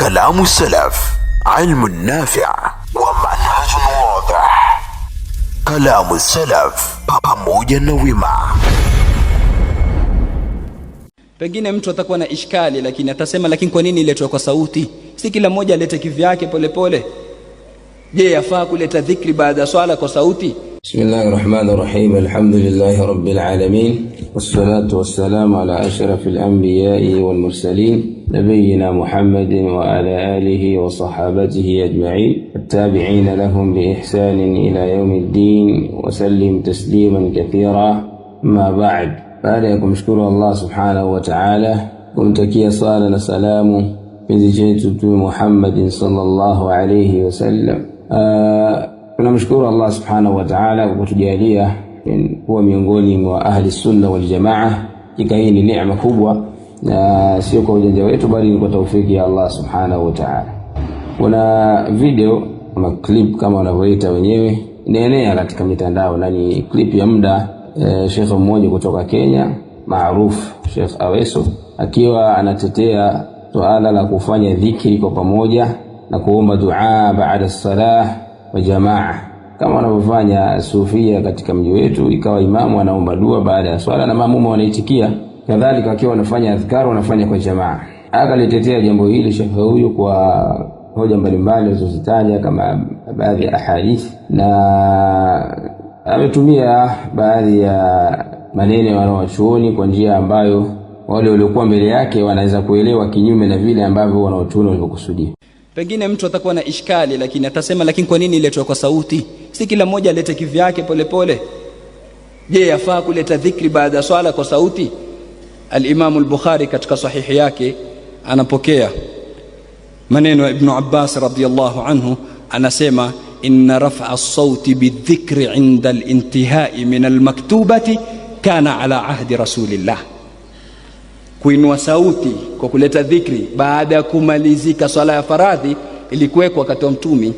كلام السلف، علم نافع ومنهج واضح. كلام السلف pamoja na wema. Pengine mtu atakuwa na ishkali, lakini atasema lakini kwa nini iletwe kwa sauti? Si kila mmoja alete kivyake polepole. Je, yafaa kuleta dhikri baada ya swala kwa sauti? Bismillahirrahmanirrahim. Alhamdulillahi rabbil alamin. Wassalatu wassalamu ala ashrafil anbiya'i wal mursalin, nabiyyina Muhammadin wa ala alihi wa sahabatihi ajma'in, at-tabi'ina lahum bi ihsanin ila yawmiddin, wa sallim tasliman kathira. Ma ba'd. Baada ya kumshukuru Allah subhanahu wa ta'ala, kumtakia sala na salamu mpenzi chetu Mtume Muhammadin sallallahu alayhi wasallam, tunamshukuru Allah subhanahu wa ta'ala kwa kutujalia kuwa miongoni mwa ahli sunna wal jamaa. Hii ni neema kubwa, na sio kwa ujanja wetu, bali ni kwa taufiki ya Allah subhanahu wa ta'ala. Kuna video ama clip kama wanavyoita wenyewe inaenea katika mitandao, na ni clip ya muda Sheikh mmoja kutoka Kenya maarufu, Sheikh Aweso, akiwa anatetea suala la kufanya dhikri kwa pamoja na kuomba dua baada salah wa jamaa, kama wanavyofanya sufia katika mji wetu. Ikawa imamu anaomba dua baada ya swala na maamuma wanaitikia, kadhalika wakiwa wanafanya adhkar wanafanya kwa jamaa. Akalitetea jambo hili Sheikh huyu kwa hoja mbalimbali zilizozitaja kama baadhi ya ahadith, na ametumia baadhi ya maneno ya wanawachuoni kwa njia ambayo wale waliokuwa mbele yake wanaweza kuelewa kinyume na vile ambavyo wanawachuoni walivyokusudia. Pengine mtu atakuwa na ishkali, lakini atasema lakini kwa nini iletwe kwa sauti? Si kila mmoja alete kivyake polepole. Je, yafaa kuleta dhikri baada ya swala kwa sauti? Al-Imam al-Bukhari katika sahihi yake anapokea maneno ya Ibn Abbas radhiyallahu anhu, anasema inna raf'a as-sauti bidhikri 'inda al-intihai min al-maktubati kana ala ahdi rasulillah. Kuinua sauti kwa kuleta dhikri baada ya kumalizika swala ya faradhi ilikuwekwa wakati wa Mtume.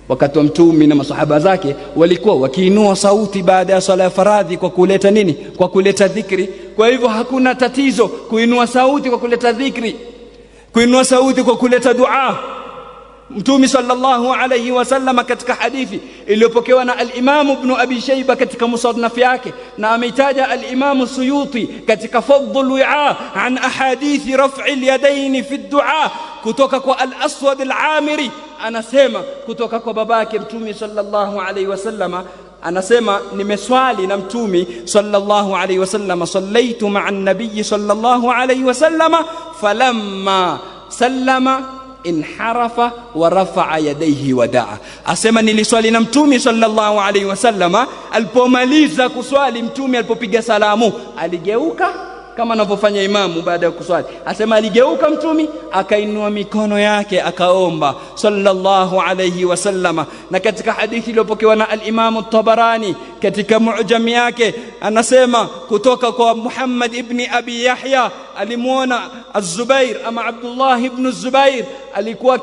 Wakati wa Mtume na masahaba zake walikuwa wakiinua sauti baada ya swala ya faradhi kwa kuleta nini? Kwa kuleta dhikri. Kwa hivyo hakuna tatizo kuinua sauti kwa kuleta dhikri, kuinua sauti kwa kuleta dua. Mtume sallallahu alayhi wasallam katika hadithi iliyopokewa na al-Imam Ibn Abi Shayba katika musannaf yake, na ameitaja al-Imam Suyuti katika Fadhl Wi'a an ahadithi raf'i al-yadayn fi ad-du'a, kutoka kwa al-Aswad al-Amiri, anasema kutoka kwa babake Mtume sallallahu alayhi wasallam, anasema nimeswali na Mtume sallallahu alayhi wasallam, sallaitu ma'a an-nabiy sallallahu alayhi wasallam falamma sallama inharafa wa rafa'a yadayhi wadaa. Asema niliswali na Mtume sallallahu alayhi wasallam, alipomaliza kuswali Mtume alipopiga salamu aligeuka kama anavyofanya imamu baada ya kuswali. Asema aligeuka Mtume akainua mikono yake akaomba sallallahu alayhi wasallam. Na katika hadithi iliyopokewa na al-Imam at-Tabarani katika mu'jam yake, anasema kutoka kwa Muhammad ibn Abi Yahya, alimuona Az-Zubair ama Abdullah ibn Zubair alikuwa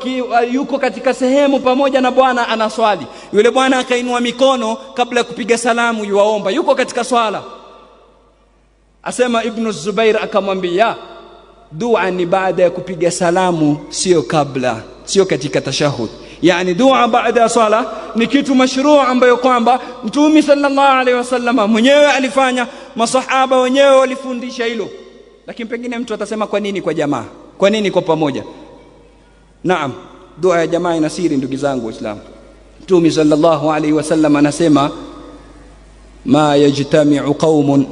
yuko katika sehemu pamoja na bwana anaswali. Yule bwana akainua mikono kabla ya kupiga salamu yuaomba, yuko katika swala. Asema Ibn Zubair akamwambia, dua ni baada ya kupiga salamu, sio kabla, sio katika tashahud. Yani dua baada ya swala ni kitu mashruu ambayo kwamba Mtume sallallahu alaihi wasallam mwenyewe alifanya, masahaba wenyewe walifundisha hilo. Lakini pengine mtu atasema kwa nini kwa jamaa? Kwa nini kwa pamoja? Naam, dua ya jamaa ina siri ndugu zangu Waislamu. Mtume sallallahu alaihi wasallam anasema ma yajtami'u qaumun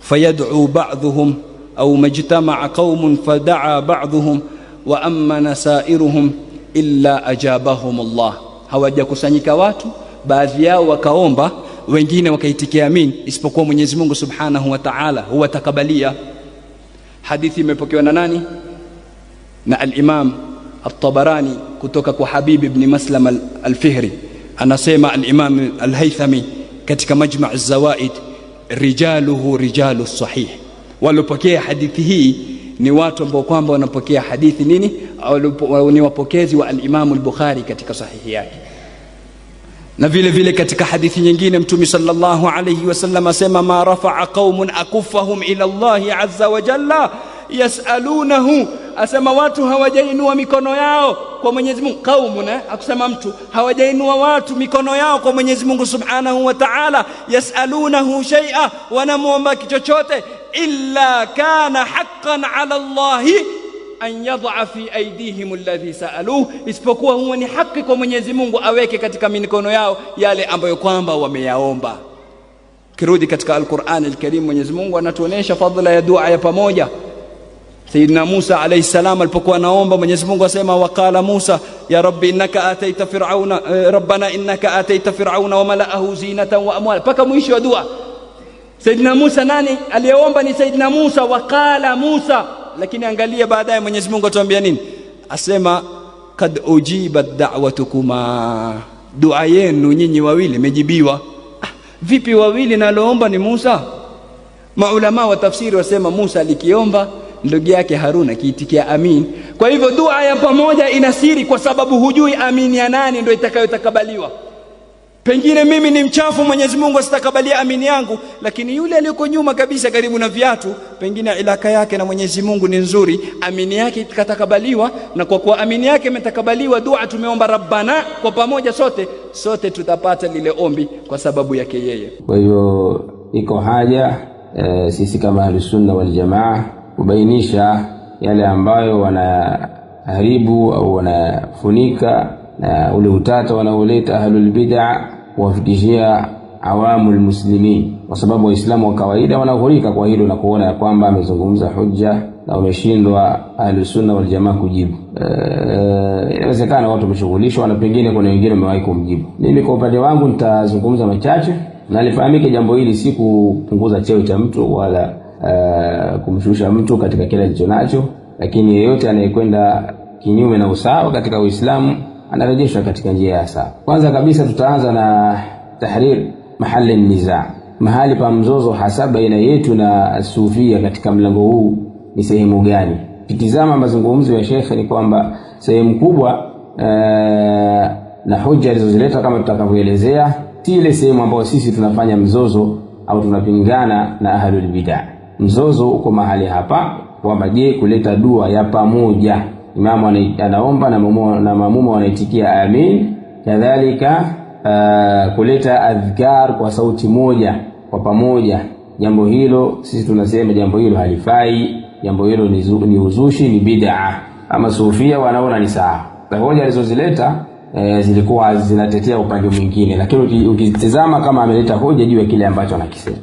fayad'u ba'dhuhum au majtama'a qaumun fada'a ba'dhuhum wa amma sairuhum illa ajabahum Allah. Hawajakusanyika watu, baadhi yao wakaomba, wengine wakaitikia amin, isipokuwa Mwenyezi Mungu Subhanahu wa Ta'ala huwa takabalia. Hadithi imepokewa na nani? Na al-Imam at-Tabarani kutoka kwa Habib ibn Maslam al-Fihri. Anasema al-Imam al-Haythami katika Majma' az-Zawaid, rijaluhu rijalu sahih. Walopokea hadithi hii ni watu ambao kwamba wanapokea hadithi nini? Ni wapokezi wa al-Imam al-Bukhari katika sahihi yake. Na vile vile katika hadithi nyingine Mtume sallallahu alayhi wasallam asema ma rafa'a qaumun akuffahum ila Allah azza wa jalla yas'alunahu asema watu hawajainua mikono yao kwa Mwenyezi Mungu. Qaumun, akusema mtu, hawajainua watu mikono yao kwa Mwenyezi Mungu Subhanahu wa Ta'ala, yasalunahu shay'a, wanamuomba kichochote, illa kana haqqan 'ala Allahi an yad'a fi aydihim alladhi sa'aluhu, isipokuwa huwa ni haki kwa Mwenyezi Mungu aweke katika mikono yao yale ambayo kwamba wameyaomba. Kirudi katika Al-Qur'an Al-Karim, Mwenyezi Mungu anatuonesha fadhila ya dua ya pamoja. Sayyidina Musa alayhi salam alipokuwa anaomba, Mwenyezi Mungu asema waqala Musa ya rabbi innaka ataita fir'auna rabbana innaka ataita fir'auna wa mala'ahu zinatan wa amwala, paka mwisho wa dua. Sayyidina Musa nani aliyeomba? Ni Sayyidina Musa, waqala Musa. Lakini angalia baadaye Mwenyezi Mungu atuambia nini? Asema kad ujibat da'watukuma, dua yenu nyinyi wawili imejibiwa. Vipi wawili, naloomba ni Musa? Maulama wa tafsiri wasema Musa alikiomba, ndugu yake Haruna kiitikia amin. Kwa hivyo dua ya pamoja ina siri, kwa sababu hujui amin ya nani ndio itakayotakabaliwa. Pengine mimi ni mchafu, Mwenyezi Mungu asitakabalia amini yangu, lakini yule aliyeko nyuma kabisa karibu na viatu, pengine ilaka yake na Mwenyezi Mungu ni nzuri, amini yake ikatakabaliwa. Na kwa kuwa amini yake imetakabaliwa, dua tumeomba Rabbana kwa pamoja, sote tutapata lile ombi kwa sababu yake yeye. Kwa hiyo iko haja sisi kama Ahlus Sunna wal Jamaa kubainisha yale ambayo wanaharibu au wanafunika na ule utata wanaoleta ahlul bid'ah, kuwafikishia awamul muslimin, kwa sababu waislamu wa kawaida wanaghurika kwa hilo na kuona ya kwamba amezungumza hujja na wameshindwa Ahlus Sunna wal Jamaa kujibu. Inawezekana watu wameshughulishwa na pengine kuna wengine wamewahi kumjibu. Mimi kwa upande wangu nitazungumza machache, na lifahamike jambo hili si kupunguza cheo cha mtu wala kumshusha mtu katika kile alichonacho, lakini yeyote anayekwenda kinyume na usawa katika Uislamu anarejeshwa katika njia ya sawa. Kwanza kabisa tutaanza na tahrir mahali niza, mahali pa mzozo hasa baina yetu na Sufia katika mlango huu ni sehemu gani? Kitizama mazungumzo ya Sheikh ni kwamba sehemu kubwa na hoja alizozileta kama tutakavyoelezea si ile sehemu ambayo sisi tunafanya mzozo au tunapingana na ahlul bid'ah. Mzozo uko mahali hapa kwamba je, kuleta dua ya pamoja, imamu anaomba na maamuma wanaitikia amin, kadhalika kuleta adhkar kwa sauti moja kwa pamoja, jambo hilo sisi tunasema jambo hilo halifai, jambo hilo ni uzushi, ni bid'ah. Ama Sufia wanaona ni sawa. Hoja alizozileta zilikuwa zinatetea upande mwingine, lakini ukitizama kama ameleta hoja juu ya kile ambacho anakisema.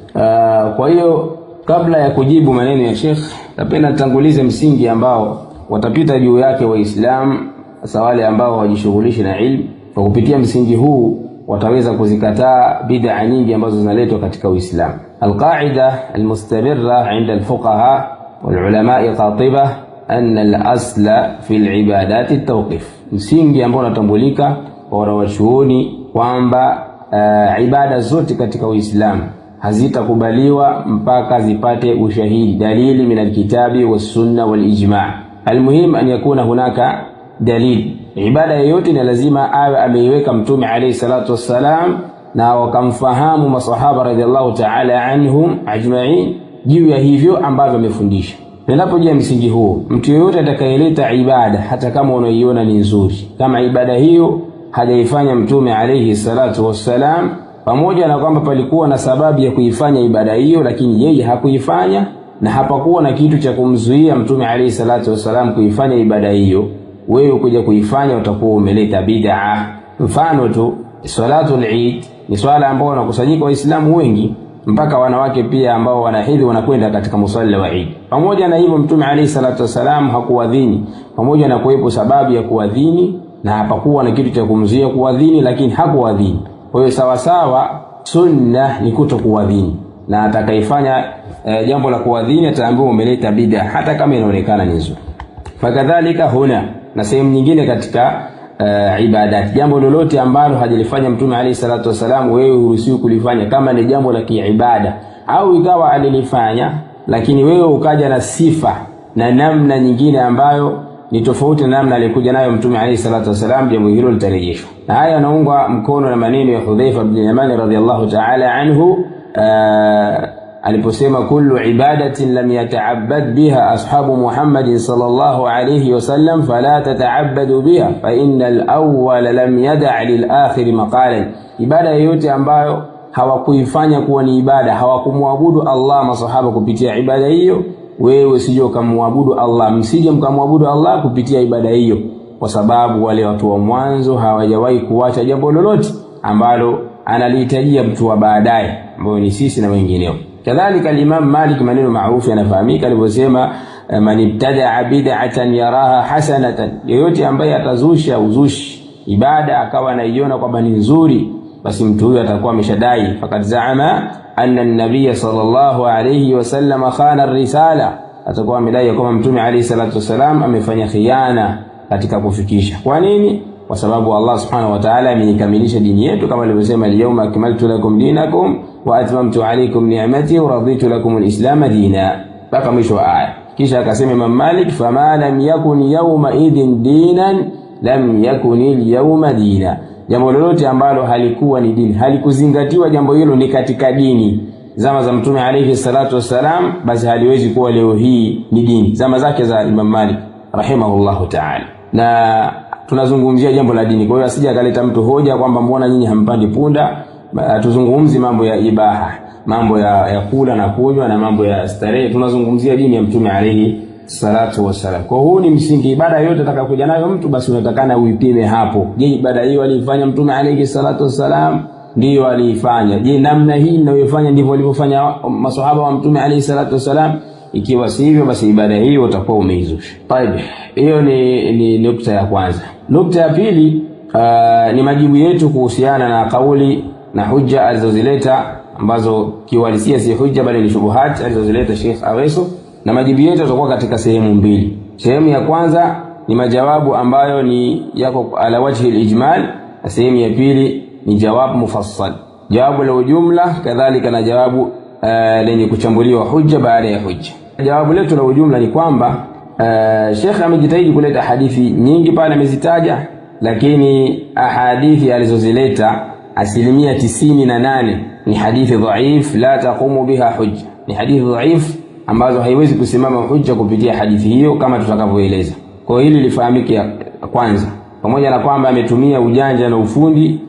Kwa hiyo kabla ya kujibu maneno ya Sheikh, napenda nitangulize msingi ambao watapita juu yake Waislamu, hasa wale ambao hawajishughulishi na ilmu. Kwa kupitia msingi huu wataweza kuzikataa bid'a nyingi ambazo zinaletwa katika Uislamu. Alqaida almustamirra 'inda alfuqaha walulama qatiba anna al-asla fi al-ibadat at-tawqif, msingi ambao unatambulika kwa wanawachuoni kwamba ibada zote katika Uislamu hazitakubaliwa mpaka zipate ushahidi, dalili min alkitabi was-sunna wal-ijma'. Almuhim an yakuna hunaka dalil. Ibada yoyote ni lazima awe ameiweka Mtume alayhi salatu wassalam na wakamfahamu masahaba radhiallahu ta'ala anhum ajma'in juu ya hivyo ambavyo amefundisha. Ninapojua msingi huo, mtu yeyote atakayeleta ibada hata kama unaiona ni nzuri, kama ibada hiyo hajaifanya Mtume alayhi salatu wassalam, pamoja na kwamba palikuwa na sababu ya kuifanya ibada hiyo, lakini yeye hakuifanya na hapakuwa na kitu cha kumzuia Mtume alayhi salatu wassalam kuifanya ibada hiyo, wewe kuja kuifanya utakuwa umeleta bid'ah. Mfano tu salatul Eid ni swala ambayo wanakusanyika Waislamu wengi, mpaka wanawake pia ambao wanahidhi wanakwenda katika musalla wa Eid. Pamoja na hivyo Mtume alayhi salatu wasalam hakuadhini, pamoja na kuwepo sababu ya kuadhini na hapakuwa na kitu cha kumzuia kuadhini, lakini hakuadhini. Kwa hiyo sawa sawa sunna ni kutokuadhini, na atakaifanya jambo la kuadhini ataambiwa umeleta bid'ah hata kama inaonekana ni nzuri. Fakadhalika huna na sehemu nyingine katika ibadat, jambo lolote ambalo hajalifanya Mtume alayhi salatu wasalam, wewe uruhusiwi kulifanya kama ni jambo la kiibada, au ikawa alilifanya lakini wewe ukaja na sifa na namna nyingine ambayo ni tofauti na namna alikuja nayo Mtume alayhi salatu wasalam, jambo hilo litarejeshwa. Na haya yanaungwa mkono na maneno ya Hudhaifa bin Yaman radhiyallahu ta'ala anhu aliposema kullu ibadatin lam yata'abbad biha ashabu Muhammadin sallallahu alayhi wasallam fala tata'abbadu biha fa innal awwal lam yada' lil akhir maqalan, ibada yoyote ambayo hawakuifanya kuwa ni ibada, hawakumwabudu Allah masahaba kupitia ibada hiyo, wewe usije ukamwabudu Allah, msije mkamwabudu Allah kupitia ibada hiyo, kwa sababu wale watu wa mwanzo hawajawahi kuacha jambo lolote ambalo analihitajia mtu wa baadaye, ambao ni sisi na wengineo. Kadhalika al-Imam Malik, maneno maarufu yanafahamika aliposema man ibtada'a bid'atan yaraha hasanatan, yoyote ambaye atazusha uzushi ibada akawa anaiona kwamba ni nzuri, basi mtu huyo atakuwa ameshadai faqad za'ama anna an-nabiy sallallahu alayhi wasallam khana ar-risala, atakuwa amedai kwamba mtume alayhi salatu wasalam amefanya khiana katika kufikisha. Kwa nini? Kwa sababu Allah subhanahu wa ta'ala amenikamilisha dini yetu, kama alivyosema al-yawma akmaltu lakum dinakum wa atmamtu alaykum ni'mati wa raditu lakum al-islam dina, mpaka mwisho wa aya. Kisha akasema Imam Malik, fama lam yakun yawma idin dinan lam yakun al-yawma dina, jambo lolote ambalo halikuwa ni dini, halikuzingatiwa jambo hilo ni katika dini zama za mtume alayhi salatu wasalam, basi haliwezi kuwa leo hii ni dini, zama zake za Imam Malik rahimahullahu ta'ala. Na tunazungumzia jambo la dini, kwa hiyo asije akaleta mtu hoja kwamba mbona nyinyi hampandi punda. Tuzungumzi mambo ya ibaha, mambo ya kula na kunywa na mambo ya starehe, tunazungumzia dini ya mtume alayhi salatu wasalam. Kwa huu ni msingi, ibada yote atakayokuja nayo mtu basi unatakana uipime hapo. Je, ibada hiyo alifanya mtume alayhi salatu wasalam? Ndiyo aliifanya. Je, namna hii ninayofanya ndivyo walivyofanya maswahaba wa mtume alayhi salatu wasalam? Ikiwa sivyo, basi ibada hiyo utakuwa umeizusha. Tayeb, hiyo ni nukta ya kwanza. Nukta ya pili ni majibu yetu kuhusiana na kauli na hujja alizozileta, ambazo kiuhalisia si hujja bali ni shubuhat alizozileta Sheikh Aweso, na majibu yetu yatakuwa katika sehemu mbili. Sehemu ya kwanza ni majawabu ambayo ni yako ala wajhi al-ijmal, na sehemu ya pili ni jawabu mufassal, jawabu la ujumla, kadhalika na jawabu lenye kuchambuliwa hujja baada ya hujja. Jawabu letu la ujumla ni kwamba Sheikh amejitahidi kuleta hadithi nyingi pale amezitaja, lakini ahadithi alizozileta 98% ni hadithi dhaif, la taqumu biha hujja, ni hadithi dhaif ambazo haiwezi kusimama hujja kupitia hadithi hiyo kama tutakavyoeleza. Kwa hili lifahamike kwanza, pamoja na kwamba ametumia ujanja na ufundi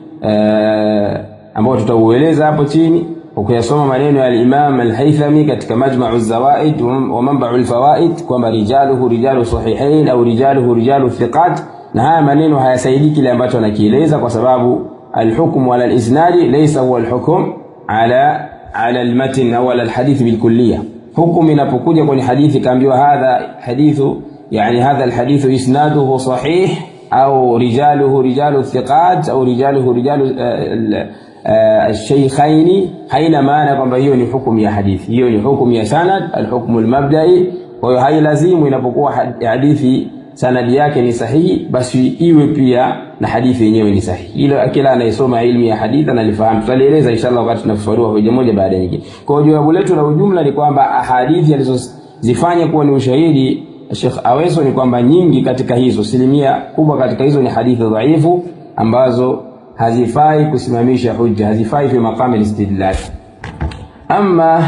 ambao tutaueleza hapo chini, ukiyasoma maneno ya al-Imam al-Haythami katika Majma'u az-Zawaid wa Manba'u al-Fawaid kwamba rijaluhu rijalu sahihain au rijaluhu rijalu thiqat, na haya maneno hayasaidii kile ambacho anakieleza, kwa sababu al-hukmu ala al-isnadi laysa huwa al-hukm ala al-matn au ala al-hadith bil-kulliyah. Hukumu inapokuja kwenye hadithi kaambiwa hadha hadithu, yani hadha al-hadithu isnaduhu sahih au rijaluhu rijalu thiqat au rijaluhu rijalu al-shaykhaini, haina maana kwamba hiyo ni hukumu ya hadithi. Hiyo ni hukumu ya sanad, al-hukmu al-mabda'i. Kwa hiyo hailazimu inapokuwa hadithi sanadi yake ni sahihi basi iwe pia na hadithi yenyewe ni sahihi. Ila kila anayesoma ilmu ya hadithi analifahamu. Tutalieleza inshallah wakati tunafafanua hoja moja baada ya nyingine. Kwa hiyo jawabu letu la ujumla ni kwamba hadithi alizozifanya kuwa ni ushahidi Sheikh Aweso ni kwamba nyingi katika hizo, asilimia kubwa katika hizo ni hadithi dhaifu ambazo hazifai kusimamisha hujja, hazifai fi maqam al-istidlal. Ama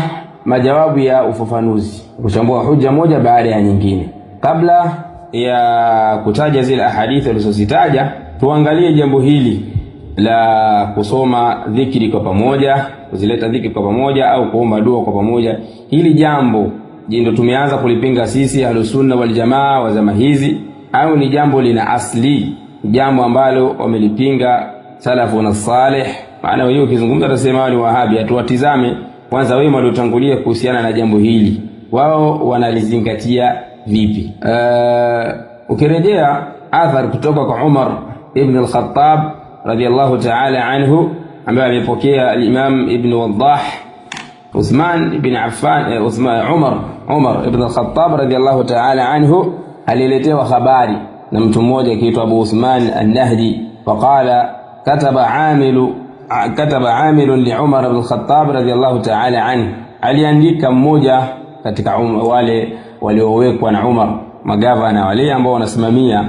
majawabu ya ufafanuzi, kuchambua hujja moja baada ya nyingine. Kabla ya kutaja zile ahadithi alizozitaja, tuangalie jambo hili la kusoma dhikri kwa pamoja, kuzileta dhikri kwa pamoja au kuomba dua kwa pamoja. Hili jambo ndio tumeanza kulipinga sisi Ahlus Sunna wal Jamaa wa zama hizi, au ni jambo lina asli, jambo ambalo wamelipinga salafuna salih? Maana wewe ukizungumza utasema ni Wahabi. Atuwatizame kwanza wema waliotangulia kuhusiana na jambo hili, wao wanalizingatia vipi? Ukirejea athar kutoka kwa Umar ibn al-Khattab radiyallahu ta'ala anhu, ambaye amepokea al-Imam Ibn Waddah, Uthman ibn Affan, Umar ibn al-Khattab radiyallahu ta'ala anhu aliletewa habari na mtu mmoja akiitwa Abu Uthman an-Nahdi, faqala kataba amil li Umar ibn al-Khattab radiyallahu ta'ala anhu, aliandika mmoja katika wale waliowekwa na Umar, magavana wale ambao wanasimamia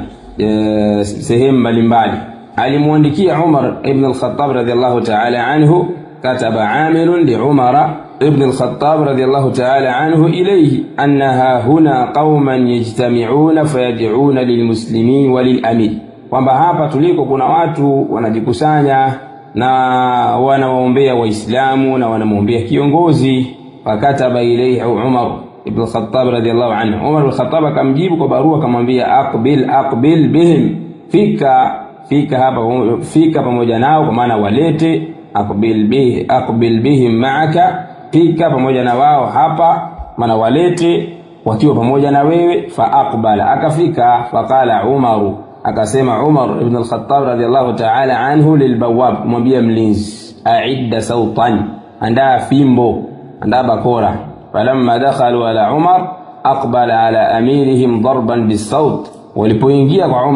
sehemu mbalimbali, alimuandikia Umar ibn al-Khattab radiyallahu ta'ala anhu, kataba amil li Umar ibn al-Khattab radiyallahu ta'ala anhu ilayhi annaha huna qauman yajtami'una fayad'una lilmuslimin walil-amir, kwamba hapa tuliko kuna watu wanajikusanya na wanawaombea waislamu na wanamuombea kiongozi. Fakataba ilayhi Umar ibn al-Khattab radiyallahu anhu, Umar al-Khattab akamjibu kwa barua akamwambia aqbil bihim, fika hapa, fika pamoja nao, kwa maana walete. Aqbil bihim ma'aka, fika pamoja na wao hapa, maana walete wakiwa pamoja na wewe. Fa aqbala, akafika. Faqala Umaru, akasema Umar ibn al-Khattab radiyallahu ta'ala anhu lilbawab, mwambie mlinzi, a'idda sautan, andaa fimbo, andaa bakora. Falamma dakhalu ala Umar aqbala ala amirihim darban bisawt, walipoingia kwa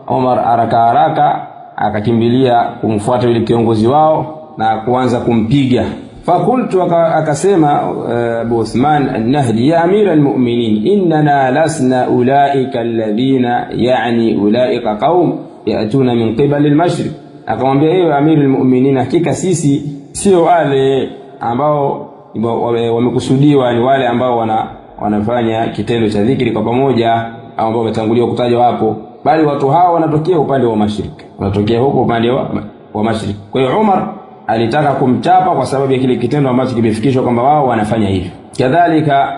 Umar haraka akakimbilia kumfuata yule kiongozi wao na kuanza kumpiga. Fakultu, akasema Abu Uthman an-Nahdi, ya amira al-mu'minin, innana lasna ulaika alladhina, yani ulaika qaum yatuna min qibali al-mashriq. Akamwambia, ewe amira al-mu'minin, hakika sisi sio wale ambao wamekusudiwa, ni wale ambao wanafanya kitendo cha dhikri kwa pamoja ambao wametangulia kutajwa hapo, bali watu hao wanatokea upande wa mashariki, wanatokea huko upande wa mashariki. Kwa hiyo Umar alitaka kumchapa kwa sababu ya kile kitendo ambacho kimefikishwa kwamba wao wanafanya hivyo. Kadhalika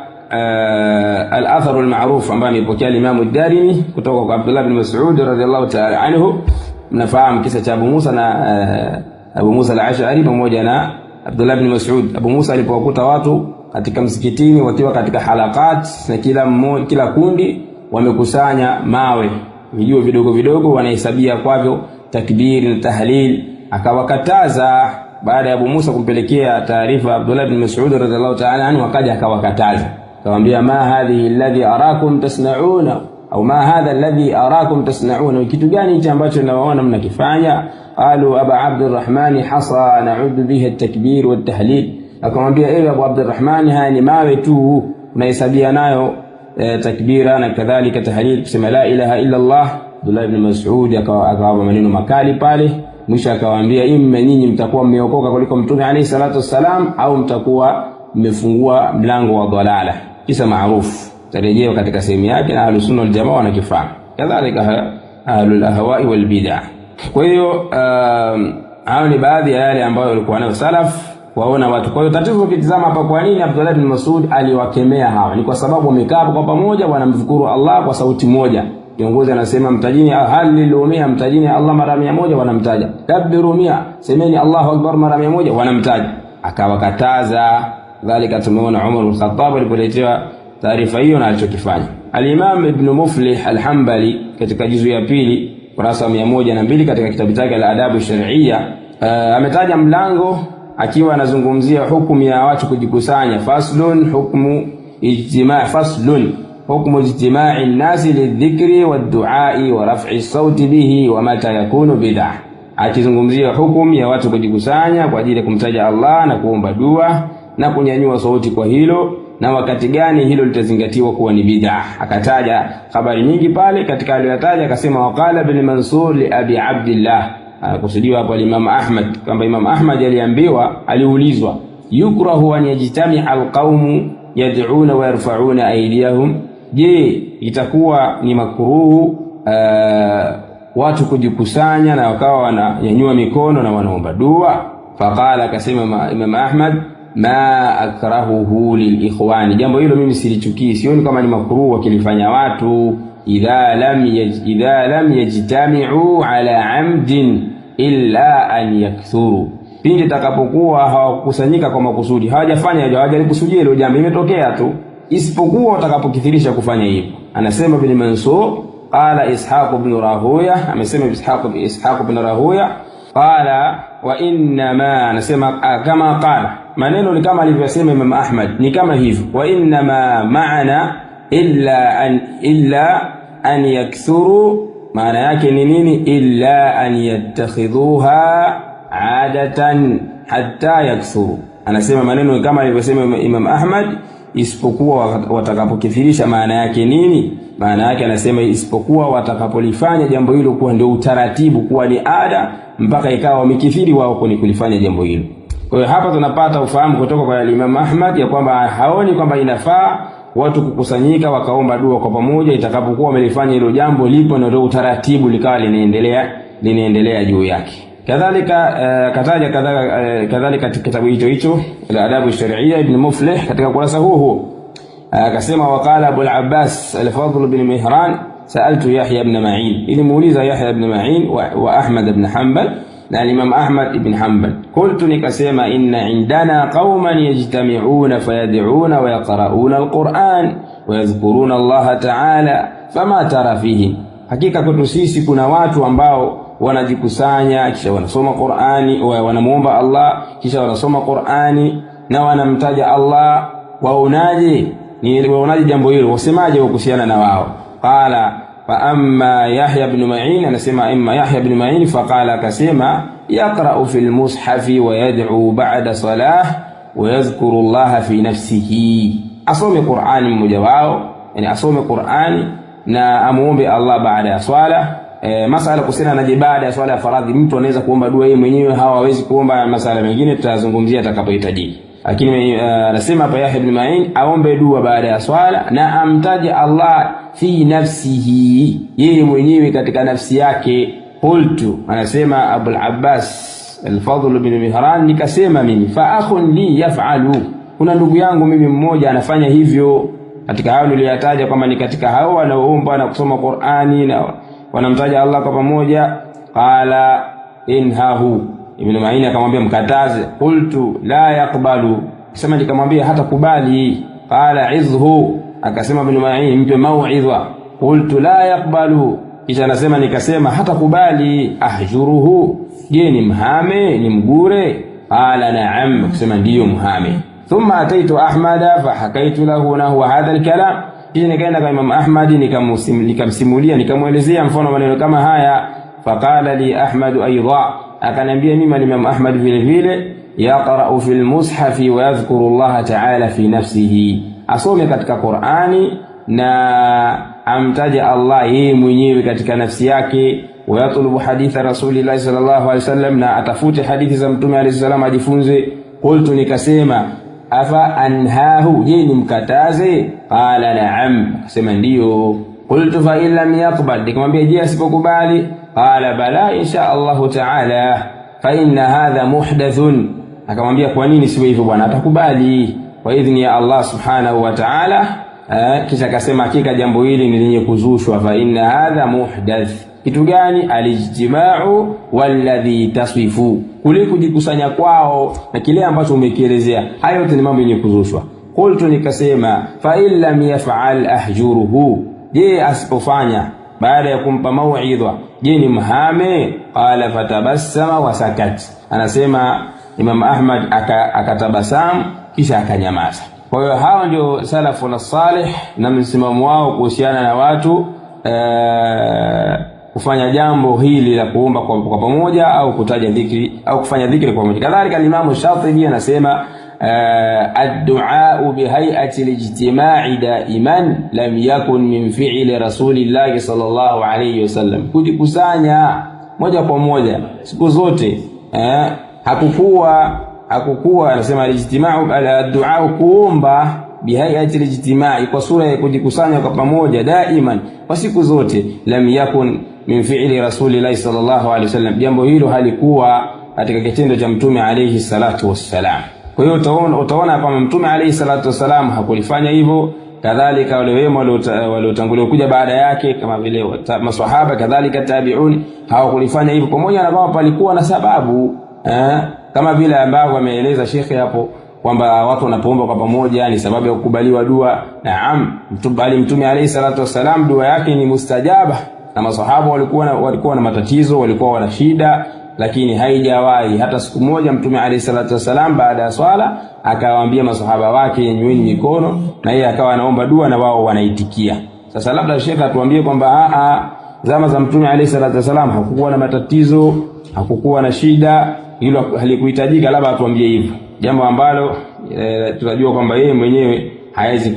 al-athar al-ma'ruf ambaye amepokea Imam ad-Darimi kutoka kwa Abdullah bin Mas'ud radhiyallahu ta'ala anhu, mnafahamu kisa cha Abu Musa na Abu Musa al-Ash'ari pamoja na Abdullah bin Mas'ud. Abu Musa alipowakuta watu katika msikitini wakiwa katika halakat, na kila kundi wamekusanya mawe, vijio vidogo vidogo, wanahesabia kwavyo takbir na tahlil, akawakataza. Baada ya Abu Musa kumpelekea taarifa Abdullah bin Mas'ud radhiallahu ta'ala anhu, akaja akawakataza, akamwambia, ma hadhihi alladhi arakum tasna'una, au ma hadha alladhi arakum tasna'una, kitu gani hicho ambacho nawaona mnakifanya? Qalu Aba Abdurrahman hasa na'uddu biha at-takbir wa at-tahlil, akamwambia, ewe Abu Abdurrahman, haya ni mawe tu unahesabia nayo takbira na kadhalika tahlil, kusema la ilaha illa Allah. Abdullah ibn Mas'ud akawapa maneno makali pale, mwisho akawaambia, imma nyinyi mtakuwa mmeokoka kuliko Mtume alayhi salatu wassalam, au mtakuwa mmefungua mlango wa dhalala. Kisa maarufu tarejeo katika sehemu yake, na Ahlus Sunna wal Jamaa wanakifahamu, kadhalika ahlul ahwa'i wal bid'ah. Kwa hiyo hao ni baadhi ya yale ambayo walikuwa nayo salaf waona watu. Kwa hiyo tatizo ukitizama hapa, kwa nini Abdullah bin Mas'ud aliwakemea hawa? Ni kwa sababu wamekaa kwa pamoja, wanamdhukuru Allah kwa sauti moja. Kiongozi anasema mtajini halilu 100, mtajini Allah mara 100, wanamtaja. Kabbiru 100, semeni Allahu akbar mara 100, wanamtaja. Akawakataza. Dhalika tumeona Umar al-Khattab alipoletewa taarifa hiyo na alichokifanya. Al-Imam Ibn Muflih al-Hanbali katika juzu ya pili kurasa 102 katika kitabu chake al-Adab ash-Shar'iyya ametaja mlango akiwa anazungumzia hukumu ya watu kujikusanya. Faslun hukmu ijtima'i an-nasi lidhikri wad-du'a'i wa raf'i as-sauti bihi wa mata yakunu bid'ah. Akizungumzia hukumu ya watu kujikusanya kwa ajili ya kumtaja Allah na kuomba dua na kunyanyua sauti kwa hilo, na wakati gani hilo litazingatiwa kuwa ni bid'ah. Akataja habari nyingi pale, katika aliyotaja akasema, waqala ibn Mansur li Abi Abdullah, kusudiwa hapo Imam Ahmad, kwamba Imam Ahmad aliulizwa, yukrahu an yajtami'a alqaumu yad'una wa yarfa'una aydiyahum, je, itakuwa ni makruhu watu kujikusanya na wakawa wananyanyua mikono na wanaomba dua? Faqala, akasema Imam Ahmad, ma akrahuhu lilikhwani, jambo hilo mimi silichukii, sioni kama ni makruhu wakilifanya watu, idha lam yajtami'u ala amdin illa an yakthuru, pindi takapokuwa hawakusanyika kwa makusudi, hawajalikusudia hilo jambo, imetokea tu, isipokuwa watakapokithirisha kufanya hivyo. Anasema bin Mansur, qala Ishaq ibn Rahuya, amesema Ishaq ibn Rahuya, qala wa inna ma, anasema kama qala, maneno ni kama alivyosema Imam Ahmad, ni kama hivyo, wa inna ma ma'ana illa an yakthuru, maana yake ni nini? Illa an yattakhidhuha adatan hatta yakthuru. Anasema maneno kama alivyosema Imam Ahmad, isipokuwa watakapokithirisha. Maana yake nini? Maana yake anasema isipokuwa watakapolifanya jambo hilo kuwa ndio utaratibu, kuwa ni ada, mpaka ikawa wamekithiri wao kulifanya jambo hilo. Kwa hiyo hapa tunapata ufahamu kutoka kwa Imam Ahmad ya kwamba haoni kwamba inafaa watu kukusanyika wakaomba dua kwa pamoja itakapokuwa wamelifanya hilo jambo lipo na ndio utaratibu likawa linaendelea juu yake. Kadhalika kitabu hicho al-Adab al-Shar'iyya Ibn Muflih katika kurasa huo akasema waqala Abu al-Abbas al-Fadl bin Mihran sa'altu Yahya ibn Ma'in, ilimuuliza Yahya ibn Ma'in wa Ahmad ibn Hanbal na Imam Ahmad ibn Hanbal, qultu nikasema inna indana qauman yajtami'una fayad'una wa yaqra'una al-Qur'an wa yadhkuruna Allah ta'ala fama tara fihi, hakika kwetu sisi kuna watu ambao wanajikusanya kisha wanasoma Qur'ani, wanamuomba Allah kisha wanasoma Qur'ani na wanamtaja Allah. Waonaje jambo hilo, wasemaje kuhusiana na wao? Qala fa amma Yahya ibn Ma'in, anasema imma Yahya ibn Ma'in faqala, kasema yaqra'u fil mushafi wa yad'u ba'da salah wa yadhkuru Allah fi nafsihi, asome Qur'ani mmoja wao, yani asome Qur'ani na amuombe Allah baada ya swala. Masala kusema na baada ya swala ya faradhi mtu anaweza kuomba dua yeye mwenyewe, hawawezi kuomba masala mengine tutazungumzia atakapohitaji. Lakini anasema hapa Yahya ibn Ma'in aombe dua baada ya swala na amtaje Allah fi nafsihi, yeye mwenyewe katika nafsi yake. Qultu, anasema Abu al-Abbas al-Fadl bin Mihran, nikasema mimi fa akhun li yaf'alu, kuna ndugu yangu mimi mmoja anafanya hivyo katika hao niliyataja kwamba ni katika hao wanaoomba na kusoma Qur'ani na wanamtaja Allah kwa pamoja. Qala inhahu, Ibn Ma'in akamwambia mkataze. Qultu la yaqbalu, sema nikamwambia hata kubali. Qala izhu, akasema Ibn Ma'in mpe mau'idha. Qultu la yaqbalu, kisha anasema nikasema hata kubali. Ahjuruhu, je ni mhame ni mgure? Qala na'am, akasema ndiyo mhame. Thumma ataitu Ahmada fa hakaitu lahu nahwa hadha al-kalam, kisha nikaenda kwa Imam Ahmad nikamsimulia nikamuelezea mfano maneno kama haya. Faqala li Ahmad aidha, akaniambia mimi Imam Ahmad vile vile, yaqra'u fil mushafi wa yadhkuru Allah ta'ala fi nafsihi, asome katika Qur'ani na amtaje Allah yeye mwenyewe katika nafsi yake. Wa yatlubu haditha Rasulillah sallallahu alaihi wasallam, na atafute hadithi za Mtume alayhi salam ajifunze. Qultu, nikasema afa anhahu, je ni mkataze? Qala na'am, akasema ndiyo. Qultu fa in lam yaqbal, nikamwambia je asipokubali? Qala bala insha Allah ta'ala fa inna hadha muhdathun, akamwambia kwa nini siwe hivyo bwana, atakubali kwa idhni ya Allah subhanahu wa ta'ala. Kisha akasema hakika jambo hili ni lenye kuzushwa. Fa inna hadha muhdath, kitu gani? Alijtima'u walladhi taswifu, kule kujikusanya kwao na kile ambacho umekielezea, hayo yote ni mambo yenye kuzushwa. Qultu, nikasema fa in lam yaf'al ahjuruhu, je asipofanya baada ya kumpa mau'idha, je ni mhame? Qala fatabassama wa sakat, anasema Imam Ahmad akatabasamu kisha akanyamaza. Kwa hiyo hao ndio salafu na salih na msimamo wao kuhusiana na watu kufanya jambo hili la kuomba kwa pamoja au kutaja dhikri au kufanya dhikri kwa pamoja. Kadhalika Imam Shatibi anasema ad-du'a bihay'ati al-ijtima'i da'iman lam yakun min fi'li Rasulillah sallallahu alayhi wasallam, kujikusanya moja kwa moja siku zote hakukuwa anasema al-ijtima'u ad-du'a, kuomba bihay'ati al-ijtima'i, kwa sura ya kujikusanya kwa pamoja, daiman, kwa siku zote, lam yakun min fi'li Rasulillah sallallahu alayhi wasallam, jambo hilo halikuwa katika kitendo cha Mtume alayhi salatu wassalam. Kwa hiyo utaona kama Mtume alayhi salatu wassalam hakulifanya hivyo, kadhalika wale wema waliotangulia kuja baada yake kama vile maswahaba, kadhalika tabi'un hawakulifanya hivyo, pamoja na kwamba palikuwa na sababu kama vile ambavyo ameeleza shekhe hapo kwamba watu wanapoomba kwa pamoja ni sababu ya kukubaliwa dua. Naam, Mtume alayhi salatu wassalam dua yake ni mustajaba, na maswahaba walikuwa na matatizo, walikuwa wana shida, lakini haijawahi hata siku moja Mtume alayhi salatu wassalam baada ya swala akawaambia maswahaba wake nyanyueni mikono, na yeye akawa anaomba dua na wao wanaitikia. Sasa labda shekhe atuambie kwamba zama za Mtume alayhi salatu wassalam hakukuwa na matatizo, hakukuwa na shida, hilo halikuhitajika, labda atuambie hivyo, jambo ambalo tunajua kwamba yeye mwenyewe hawezi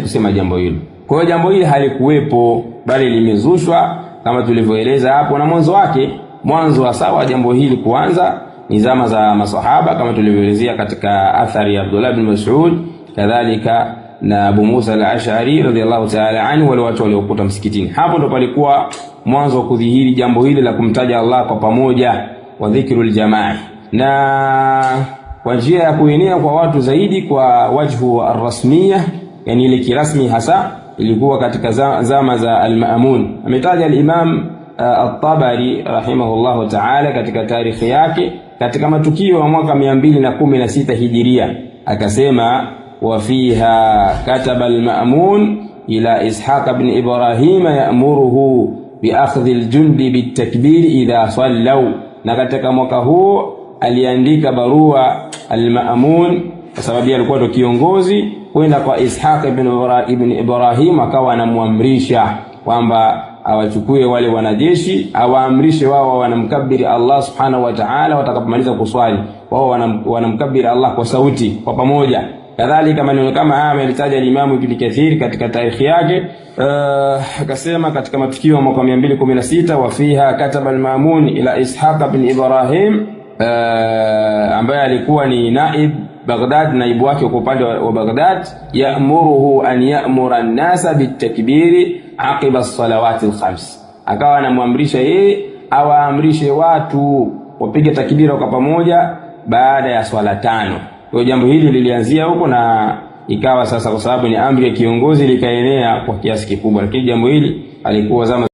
kusema jambo hilo. Kwa hiyo jambo hili halikuwepo, bali limezushwa kama tulivyoeleza hapo, na mwanzo wa sawa jambo hili kuanza ni zama za masahaba kama tulivyoelezea katika athari ya Abdullah bin Mas'ud, kadhalika na Abu Musa al-Ash'ari radhiyallahu ta'ala anhu, wale watu waliokuta msikitini. Hapo ndo palikuwa mwanzo kudhihiri jambo hili la kumtaja Allah kwa pamoja, wa dhikrul jamaa, na kwa njia ya kuenea kwa watu zaidi kwa wajhu ar-rasmiyah, yani ile kirasmi hasa ilikuwa katika zama za al-Ma'mun. Ametaja al-Imam at-Tabari rahimahullahu ta'ala katika tarikhi yake katika matukio ya mwaka 216 Hijiria, akasema wa fiha kataba al-Ma'mun ila Ishaq ibn Ibrahim ya'muruhu bi akhdhi al-jundi bit-takbir idha sallaw, na katika mwaka huo aliandika barua al-Ma'mun kwa sababu alikuwa ndo kiongozi, kwenda kwa Ishaq ibn Ibrahim, akawa anamwamrisha kwamba awachukue wale wanajeshi, awaamrishe wao wanamkabiri Allah subhanahu wa ta'ala watakapomaliza kuswali, wao wanamkabiri Allah kwa sauti kwa pamoja. Kadhalika maneno kama haya amelitaja Imam Ibn Kathir katika tarikhi yake, akasema katika matukio ya mwaka 216 wa fiha kataba al-Ma'mun ila Ishaq ibn Ibrahim, ambaye alikuwa ni naib Baghdad, naibu wake kwa upande wa Baghdad, ya'muruhu an ya'mura an-nasa bitakbiri aqiba as-salawati al-khams, akawa anamwamrisha yeye awaamrishe watu wapige takbira kwa pamoja baada ya swala 5. Kwa jambo hili lilianzia huko na ikawa sasa, kwa sababu ni amri ya kiongozi, likaenea kwa kiasi kikubwa, lakini jambo hili alikuwa zama